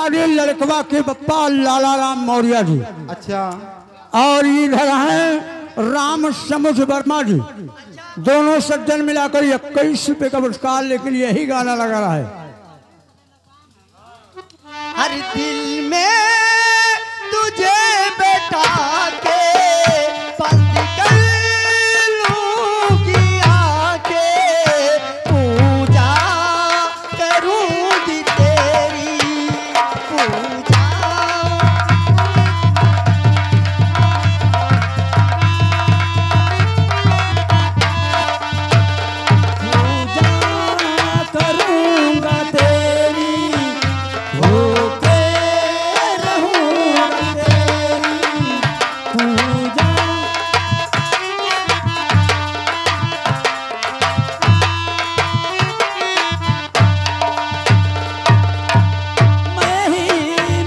यानी लड़कवा के बप्पा लाला राम मौर्य जी। अच्छा। और इधर हैं राम समुझ वर्मा जी। दोनों सज्जन मिलाकर 21 रुपये का पुरस्कार, लेकिन यही गाना लगा रहा है। हर दिल में तुझे बैठा के बंद कर लूंगी आके, पूजा करूंगी तेरी पूजा। करूंगा तेरी होके रहूंगा तेरी पूजा।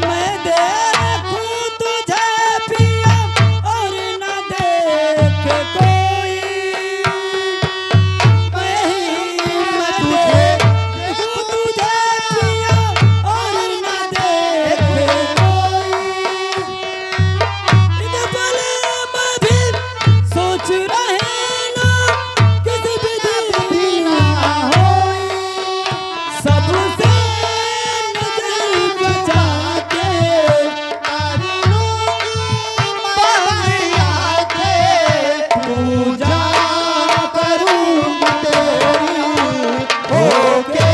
मैं देखूं तुझे पिया और न देखे कोई। मैं देखूं तुझे पिया और न देखे कोई। इन पल में भी सोच रहे ना किसी भी दिन ना होई। सबसे नजर बचा के कर लूंगी बाहर आके, पूजा करूंगी तेरी होके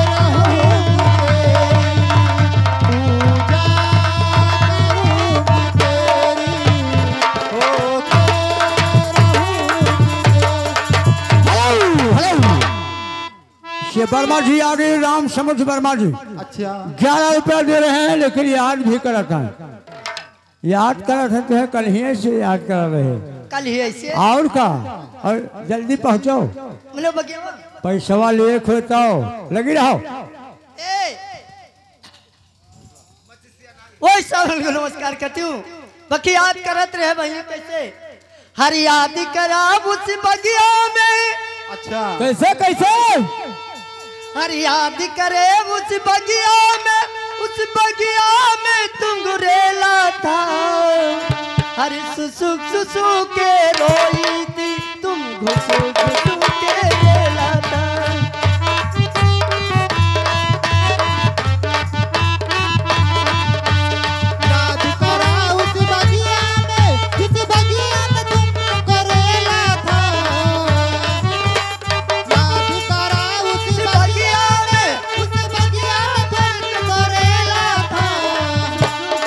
रहूंगी तेरी पूजा। ये वर्मा जी आ गए, राम समुझ वर्मा जी। अच्छा। 11 रुपया दे रहे हैं, लेकिन याद भी कराता है। याद करा सकते हैं, कल ही से याद करा रहे हैं। कल ही ऐसे और का, और जल्दी पहुंचो, मतलब बगिया पैसा लिए खोताओ, लगी रहो। वही सब नमस्कार करती हूँ। बाकी याद करत रहे भैया कैसे हर याद करा उस बगिया में। अच्छा। कैसे कैसे हर याद करे उस बगिया में, उस बगिया में तुम गुरेला था। हर सुसु सुसु के रोई थी तुम, घुसु घुसु के रेला था। याद करा उस बगिया में, जिस बगिया में तुम करेला था। याद करा उस बगिया में, उस बगिया में तुम करेला था।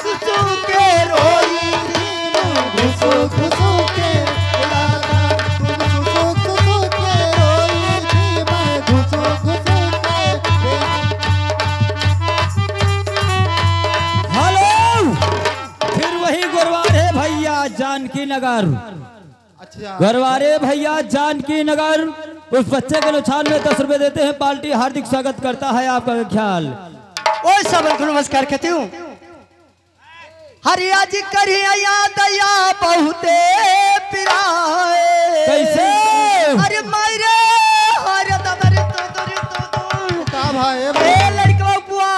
सुसु के रोई थी तुम, घुसु घुसु के रेला था। तुम घुसो के रोई थी, मैं घुसो के हेलो, फिर वही गुरुवारे भैया जानकी नगर। अच्छा। गुरुवारे भैया जानकी नगर। उस बच्चे के नुकसान में 10 रुपए देते हैं। पार्टी हार्दिक स्वागत करता है आपका ख्याल। ओ सब को नमस्कार कहती हूँ। हरिया जी करिया याद या बहुते पिराए। कैसे? अरे मायरे हरे दबरे तो का भाई ए लड़का बुआ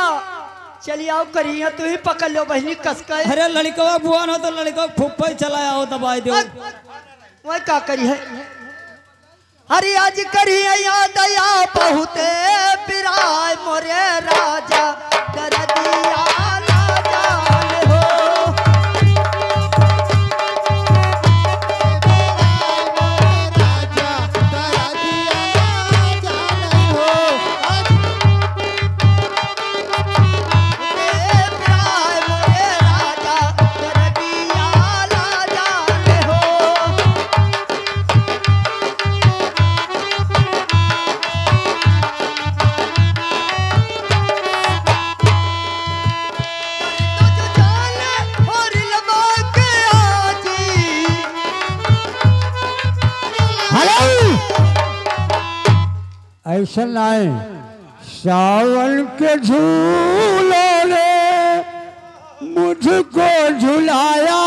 चलिए आओ करिया तू ही पकड़ लो बहनी कसका। अरे लड़कवा बुआ ना तो लड़का फुप्पा ही चलाया हो दबाई दो। वही का करी है। हरिया जी करिया याद या बहुते पिराए, मोरे राजा कर दिया राजा हो। राजा करा दिया जान हो। मोरे राजा कर दिया राजा हो। ऐसा नहीं, सावन के झूलों ने मुझको झुलाया